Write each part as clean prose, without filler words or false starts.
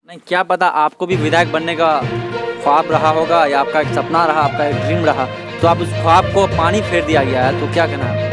नहीं, क्या पता आपको भी विधायक बनने का ख्वाब रहा होगा या आपका एक सपना रहा, आपका एक ड्रीम रहा, तो आप उस ख्वाब को पानी फेर दिया गया है, तो क्या कहना है?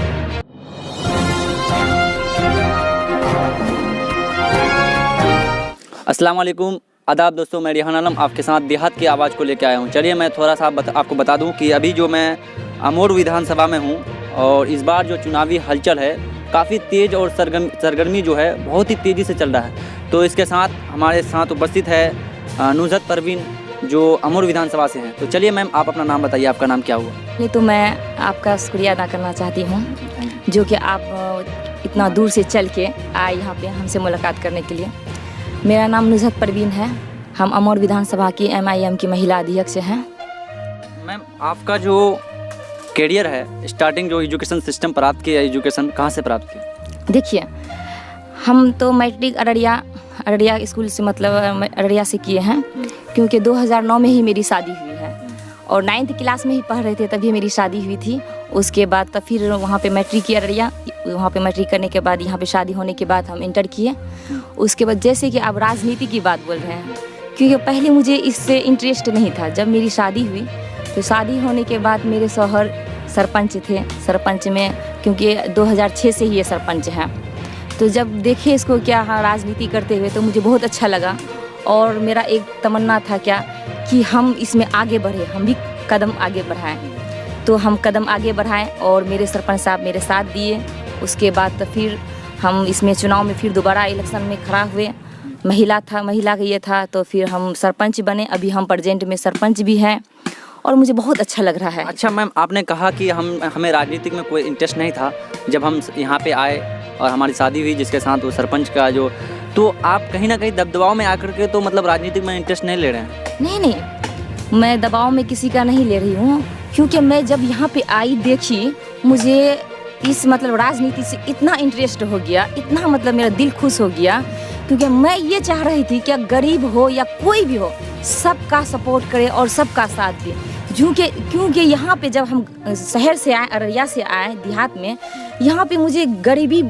अस्सलाम वालेकुम, आदाब दोस्तों, मैं रिहान आलम आपके साथ देहात की आवाज़ को लेकर आया हूँ। चलिए मैं थोड़ा सा आपको बता दूँ कि अभी जो मैं अमोर विधानसभा में हूँ और इस बार जो चुनावी हलचल है काफ़ी तेज़ और सरगर्मी जो है बहुत ही तेज़ी से चल रहा है। तो इसके साथ हमारे साथ उपस्थित है नुज़हत परवीन जो अमोर विधानसभा से हैं। तो चलिए मैम, आप अपना नाम बताइए, आपका नाम क्या हुआ? ये तो मैं आपका शुक्रिया अदा करना चाहती हूँ जो कि आप इतना दूर से चल के आए यहाँ पे हमसे मुलाकात करने के लिए। मेरा नाम नुज़हत परवीन है, हम अमोर विधानसभा की MIM की महिला अध्यक्ष हैं। मैम, आपका जो कैरियर है, स्टार्टिंग जो एजुकेशन सिस्टम प्राप्त किया, एजुकेशन कहाँ से प्राप्त किया? देखिए, हम तो मैट्रिक अररिया स्कूल से मतलब अररिया से किए हैं, क्योंकि 2009 में ही मेरी शादी हुई है और 9th क्लास में ही पढ़ रहे थे तभी मेरी शादी हुई थी। उसके बाद तब फिर वहाँ पे मैट्रिक किया अररिया, वहाँ पे मैट्रिक करने के बाद यहाँ पे शादी होने के बाद हम इंटर किए। उसके बाद जैसे कि आप राजनीति की बात बोल रहे हैं, क्योंकि पहले मुझे इससे इंटरेस्ट नहीं था। जब मेरी शादी हुई तो शादी होने के बाद मेरे शौहर सरपंच थे, सरपंच में क्योंकि 2006 से ही ये सरपंच हैं। तो जब देखे इसको क्या राजनीति करते हुए तो मुझे बहुत अच्छा लगा और मेरा एक तमन्ना था क्या कि हम इसमें आगे बढ़े, हम भी कदम आगे बढ़ाएं। तो हम कदम आगे बढ़ाएं और मेरे सरपंच साहब मेरे साथ दिए। उसके बाद तो फिर हम इसमें चुनाव में फिर दोबारा इलेक्शन में खड़ा हुए। महिला का ये था तो फिर हम सरपंच बने। अभी हम प्रेजेंट में सरपंच भी हैं और मुझे बहुत अच्छा लग रहा है। अच्छा मैम, आपने कहा कि हमें राजनीतिक में कोई इंटरेस्ट नहीं था। जब हम यहाँ पे आए और हमारी शादी हुई जिसके साथ वो सरपंच का जो, तो आप कहीं ना कहीं दबदबाव में आकर के तो मतलब राजनीतिक में इंटरेस्ट नहीं ले रहे हैं? नहीं, मैं दबाव में किसी का नहीं ले रही हूँ, क्योंकि मैं जब यहाँ पे आई देखी मुझे इस मतलब राजनीति से इतना इंटरेस्ट हो गया, इतना मतलब मेरा दिल खुश हो गया, क्योंकि मैं ये चाह रही थी कि गरीब हो या कोई भी हो सबका सपोर्ट करे और सबका साथ दे। क्योंकि यहाँ पे जब हम शहर से आए, अररिया से आए देहात में, यहाँ पे मुझे गरीबी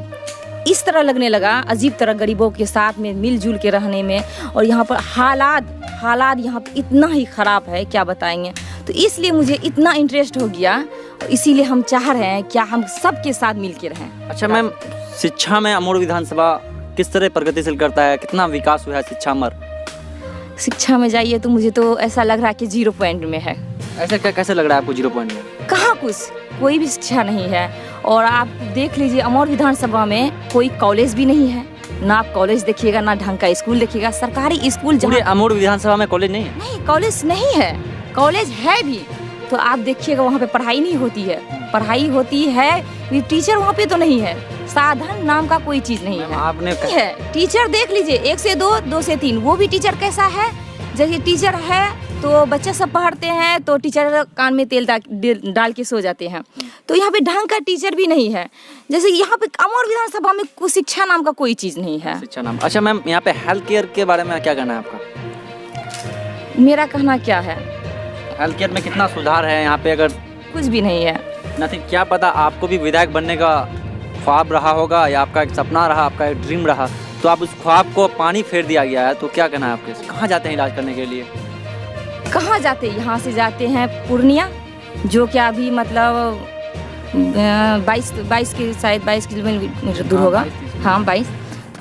इस तरह लगने लगा, अजीब तरह गरीबों के साथ में मिलजुल के रहने में। और यहाँ पर हालात यहाँ पे इतना ही ख़राब है, क्या बताएंगे। तो इसलिए मुझे इतना इंटरेस्ट हो गया, इसीलिए हम चाह रहे हैं क्या हम सबके साथ मिल के रहें। अच्छा मैम, शिक्षा में अमोर विधानसभा किस तरह प्रगतिशील करता है, कितना विकास हुआ है शिक्षा में? शिक्षा में जाइए तो मुझे तो ऐसा लग रहा है कि 0 पॉइंट में है। ऐसा क्या, कैसे लग रहा है आपको 0 पॉइंट में? कहाँ कुछ, कोई भी शिक्षा नहीं है। और आप देख लीजिए अमोर विधानसभा में कोई कॉलेज भी नहीं है, ना आप कॉलेज देखिएगा ना ढंग का स्कूल देखिएगा। सरकारी स्कूल जहाँ अमोर विधानसभा में कॉलेज नहीं है? नहीं, कॉलेज नहीं है। कॉलेज है भी तो आप देखिएगा वहाँ पे पढ़ाई नहीं होती है। पढ़ाई होती है, टीचर वहाँ पे तो नहीं है, साधन नाम का कोई चीज़ नहीं है। आपने है टीचर देख लीजिए, 1 से 2, 2 से 3, वो भी टीचर कैसा है। जैसे टीचर है तो बच्चे सब पढ़ते हैं तो टीचर कान में तेल डाल के सो जाते हैं। तो यहाँ पे ढंग का टीचर भी नहीं है। जैसे यहाँ पे अमोर विधानसभा में कोई शिक्षा नाम का कोई चीज़ नहीं है। शिक्षा नाम। अच्छा मैम, यहाँ पे हेल्थ केयर के बारे में क्या कहना है आपका? मेरा कहना क्या है, हेल्थ केयर में कितना सुधार है यहाँ पे? अगर कुछ भी नहीं है, नथिंग। क्या पता आपको भी विधायक बनने का ख्वाब रहा होगा या आपका एक सपना रहा, आपका एक ड्रीम रहा, तो आप उस ख्वाब को पानी फेर दिया गया है, तो क्या कहना है आपके? कहाँ जाते हैं इलाज करने के लिए? कहाँ जाते हैं? यहाँ से जाते हैं पूर्णिया, जो कि अभी मतलब 22 के शायद 22 किलोमीटर दूर होगा। हाँ 22।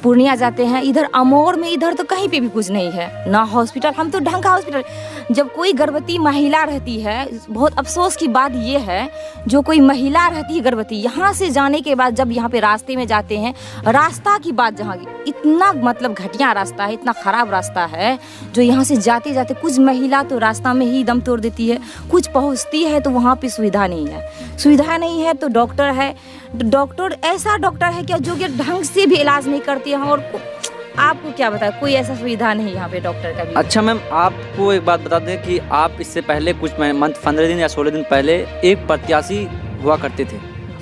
पूर्णिया जाते हैं। इधर अमोर में इधर तो कहीं पे भी कुछ नहीं है, ना हॉस्पिटल। हम तो ढंग का हॉस्पिटल, जब कोई गर्भवती महिला रहती है, बहुत अफसोस की बात ये है, जो कोई महिला रहती है गर्भवती, यहाँ से जाने के बाद जब यहाँ पे रास्ते में जाते हैं, रास्ता की बात जहाँ इतना मतलब घटिया रास्ता है, इतना ख़राब रास्ता है, जो यहाँ से जाते जाते कुछ महिला तो रास्ता में ही दम तोड़ देती है, कुछ पहुँचती है तो वहाँ पे सुविधा नहीं है। सुविधा नहीं है तो डॉक्टर है, डॉक्टर ऐसा डॉक्टर है क्या जो कि ढंग से भी इलाज नहीं करते हैं। और आपको क्या बताया, कोई ऐसा सुविधा नहीं यहाँ पे डॉक्टर का भी। अच्छा मैम, आपको एक बात बता दें कि आप इससे पहले कुछ मंथ 15 दिन या 16 दिन पहले एक प्रत्याशी हुआ करते थे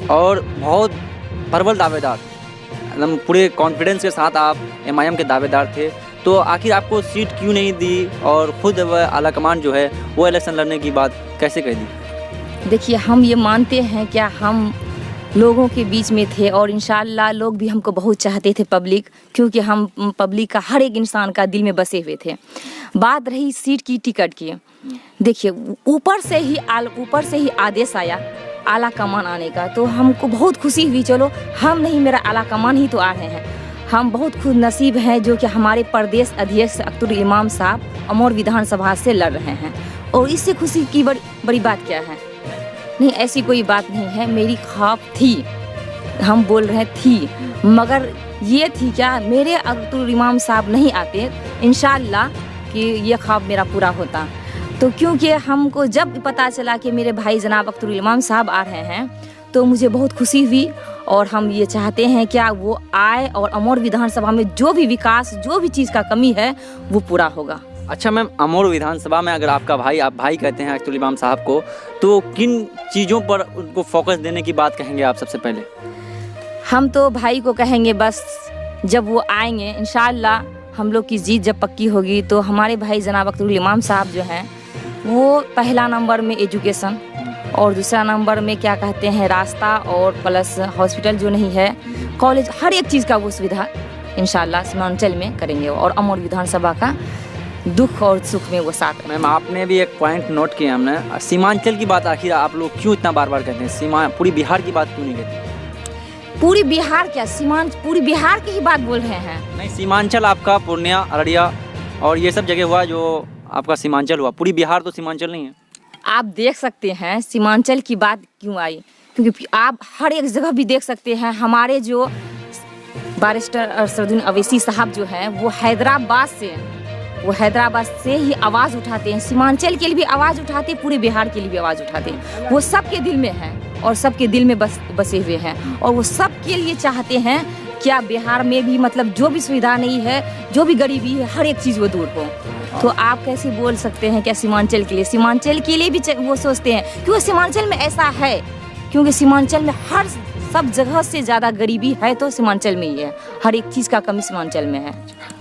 और बहुत प्रबल दावेदार, एकदम पूरे कॉन्फिडेंस के साथ आप MIM के दावेदार थे। तो आखिर आपको सीट क्यों नहीं दी और खुद आला कमान जो है वो इलेक्शन लड़ने की बात कैसे कह दी? देखिए, हम ये मानते हैं क्या हम लोगों के बीच में थे और इंशाल्लाह लोग भी हमको बहुत चाहते थे पब्लिक, क्योंकि हम पब्लिक का हर एक इंसान का दिल में बसे हुए थे। बात रही सीट की टिकट की, देखिए ऊपर से ही आदेश आया आला कमान आने का, तो हमको बहुत खुशी हुई। चलो हम नहीं, मेरा आला कमान ही तो आ रहे हैं। हम बहुत खुश नसीब हैं जो कि हमारे प्रदेश अध्यक्ष अख्तर इमाम साहब अमौर विधानसभा से लड़ रहे हैं, और इससे खुशी की बड़ी बात क्या है? नहीं, ऐसी कोई बात नहीं है। मेरी ख्वाब थी, हम बोल रहे थी, मगर ये थी क्या, मेरे अख्तर इमाम साहब नहीं आते इंशाल्लाह कि ये ख्वाब मेरा पूरा होता। तो क्योंकि हमको जब पता चला कि मेरे भाई जनाब अख्तर इमाम साहब आ रहे हैं, तो मुझे बहुत खुशी हुई, और हम ये चाहते हैं क्या वो आए और अमौर विधानसभा में जो भी विकास, जो भी चीज़ का कमी है वो पूरा होगा। अच्छा मैम, अमौर विधानसभा में अगर आपका भाई, आप भाई कहते हैं अख्तर इमाम साहब को, तो किन चीज़ों पर उनको फोकस देने की बात कहेंगे आप सबसे पहले? हम तो भाई को कहेंगे बस जब वो आएंगे इंशाल्लाह हम लोग की जीत जब पक्की होगी, तो हमारे भाई जनाब अख्तर इमाम साहब जो हैं वो पहला नंबर में एजुकेशन, और दूसरा नंबर में क्या कहते हैं रास्ता, और प्लस हॉस्पिटल जो नहीं है, कॉलेज, हर एक चीज़ का वो सुविधा इंशाल्लाह सीमांचल में करेंगे, और अमौर विधानसभा का दुख और सुख में वो साथ। मैम आपने भी एक पॉइंट नोट किया हमने, सीमांचल की बात आखिर आप लोग क्यों इतना बार बार कहते हैं? पूरी बिहार की बात क्यों नहीं कहते? पूरी बिहार क्या, पूरी बिहार की ही बात बोल रहे हैं। नहीं, सीमांचल आपका पूर्णिया, अररिया और ये सब जगह हुआ जो आपका सीमांचल हुआ, पूरी बिहार तो सीमांचल नहीं है। आप देख सकते हैं सीमांचल की बात क्यों आई, क्योंकि आप हर एक जगह भी देख सकते हैं हमारे जो बैरिस्टर अरशदुद्दीन अवैसी साहब जो हैं वो हैदराबाद से ही आवाज़ उठाते हैं, सीमांचल के लिए भी आवाज़ उठाते हैं, पूरे बिहार के लिए भी आवाज़ उठाते हैं। वो सबके दिल में हैं और सबके दिल में बसे हुए हैं, और वो सबके लिए चाहते हैं क्या बिहार में भी मतलब जो भी सुविधा नहीं है, जो भी गरीबी है, हर एक चीज़ वो दूर हो। तो आप कैसे बोल सकते हैं क्या सीमांचल के लिए? सीमांचल के लिए भी वो सोचते हैं, क्योंकि सीमांचल में ऐसा है, क्योंकि सीमांचल में हर सब जगह से ज़्यादा गरीबी है तो सीमांचल में ही है, हर एक चीज़ का कमी सीमांचल में है।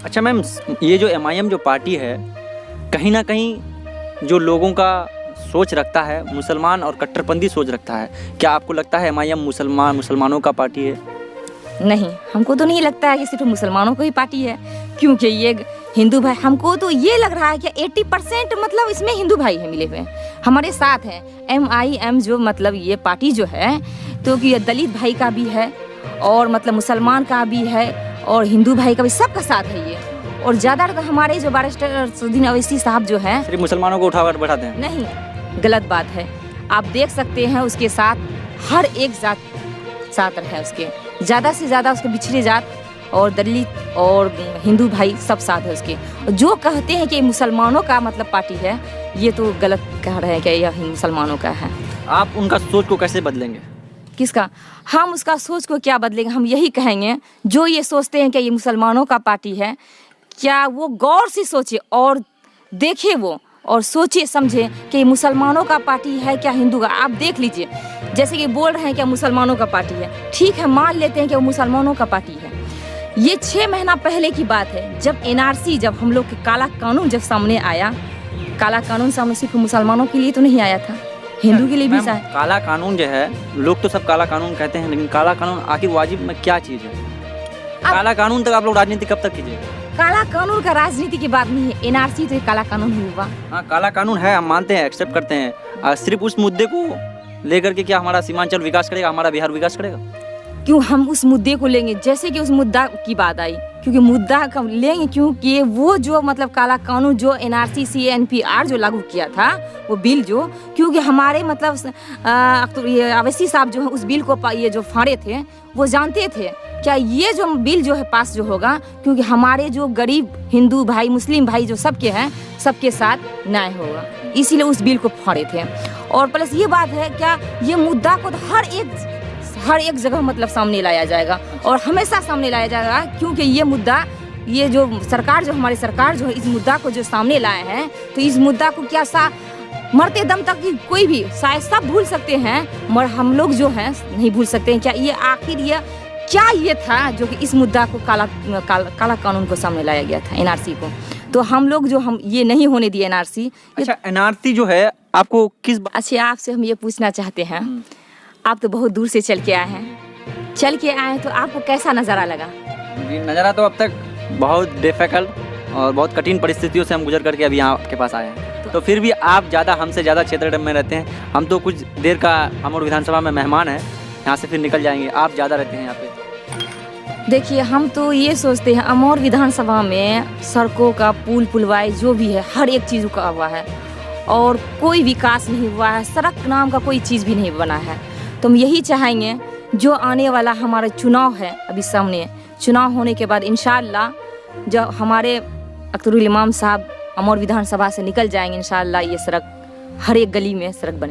अच्छा मैम, ये जो MIM जो पार्टी है, कहीं ना कहीं जो लोगों का सोच रखता है, मुसलमान और कट्टरपंथी सोच रखता है, क्या आपको लगता है MIM मुसलमानों का पार्टी है? नहीं, हमको तो नहीं लगता है कि सिर्फ मुसलमानों को ही पार्टी है, क्योंकि ये हिंदू भाई, हमको तो ये लग रहा है कि 80% मतलब इसमें हिंदू भाई है मिले हुए हमारे साथ हैं। MIM जो मतलब ये पार्टी जो है, तो कि दलित भाई का भी है, और मतलब मुसलमान का भी है, और हिंदू भाई का भी, सबका साथ है ये। और ज़्यादातर हमारे जो बैरिस्टर अरशदुद्दीन अवैसी साहब जो हैं, सिर्फ मुसलमानों को उठाकर बैठाते हैं? नहीं, गलत बात है। आप देख सकते हैं उसके साथ हर एक जात साथ है, उसके ज़्यादा से ज़्यादा उसके पिछड़े जात और दलित और हिंदू भाई सब साथ है उसके। जो कहते हैं कि मुसलमानों का मतलब पार्टी है, ये तो गलत कह रहे हैं कि यह मुसलमानों का है। आप उनका सोच को कैसे बदलेंगे? किसका? हम उसका सोच को क्या बदलेंगे? हम यही कहेंगे, जो ये सोचते हैं कि ये मुसलमानों का पार्टी है, क्या वो गौर से सोचे और देखे वो, और सोचे समझे कि मुसलमानों का पार्टी है क्या हिंदू का। आप देख लीजिए, जैसे कि बोल रहे हैं कि मुसलमानों का पार्टी है, ठीक है, मान लेते हैं कि वो मुसलमानों का पार्टी है। ये 6 महीना पहले की बात है, जब NRC, जब हम लोग के काला कानून जब सामने आया, काला कानून सामने सिर्फ मुसलमानों के लिए तो नहीं आया था, हिंदू के लिए भी आया। काला कानून जो है, लोग तो सब काला कानून कहते हैं, लेकिन काला कानून आखिर वाजिब में क्या चीज़ है? काला कानून तक आप लोग राजनीति कब तक कीजिएगा? काला कानून का राजनीति की बात नहीं है, NRC तो काला कानून ही हुआ। हाँ, काला कानून है, हम मानते हैं, एक्सेप्ट करते हैं। सिर्फ उस मुद्दे को लेकर के क्या हमारा सीमांचल विकास करेगा, हमारा बिहार विकास करेगा? क्यों हम उस मुद्दे को लेंगे? जैसे कि उस मुद्दा की बात आई, क्योंकि मुद्दा कब लेंगे, क्योंकि वो जो मतलब काला कानून जो NRC CNPR जो लागू किया था, वो बिल जो, क्योंकि हमारे मतलब अवैसी साहब जो है उस बिल को ये जो फाड़े थे, वो जानते थे क्या ये जो बिल जो है पास जो होगा, क्योंकि हमारे जो गरीब हिंदू भाई, मुस्लिम भाई जो सबके हैं, सबके साथ न्याय होगा, इसीलिए उस बिल को फाड़े थे। और प्लस ये बात है क्या, ये मुद्दा को तो हर एक जगह मतलब सामने लाया जाएगा, और हमेशा सामने लाया जाएगा, क्योंकि ये मुद्दा, ये जो सरकार जो हमारी सरकार जो है इस मुद्दा को जो सामने लाए हैं, तो इस मुद्दा को क्या मरते दम तक कोई भी शायद सब भूल सकते हैं, मगर हम लोग जो हैं नहीं भूल सकते हैं। क्या ये आखिर ये क्या ये था जो कि इस मुद्दा को काला कानून को सामने लाया गया था, NRC को, तो हम लोग जो हम ये नहीं होने दिए NRC। अच्छा, NRC जो है आपको किस अच्छा, आपसे हम ये पूछना चाहते हैं, आप तो बहुत दूर से चल के आए हैं, तो आपको कैसा नज़ारा लगा? जी, नज़ारा तो अब तक बहुत डिफ़िकल्ट और बहुत कठिन परिस्थितियों से हम गुजर करके अभी यहाँ आपके पास आए हैं। तो फिर भी आप हमसे ज़्यादा क्षेत्र में रहते हैं। हम तो कुछ देर का अमोर विधानसभा में मेहमान हैं, यहाँ से फिर निकल जाएंगे। आप ज़्यादा रहते हैं यहाँ पे। देखिए, हम तो ये सोचते हैं अमोर विधानसभा में सड़कों का पुलवाई जो भी है हर एक चीज़ रुका हुआ है और कोई विकास नहीं हुआ है, सड़क नाम का कोई चीज़ भी नहीं बना है। तो हम यही चाहेंगे जो आने वाला हमारा चुनाव है, अभी सामने चुनाव होने के बाद इंशाअल्लाह जब हमारे अख्तरुल इमाम साहब अमोर विधानसभा से निकल जाएंगे, इंशाअल्लाह ये सड़क हर एक गली में सड़क बने।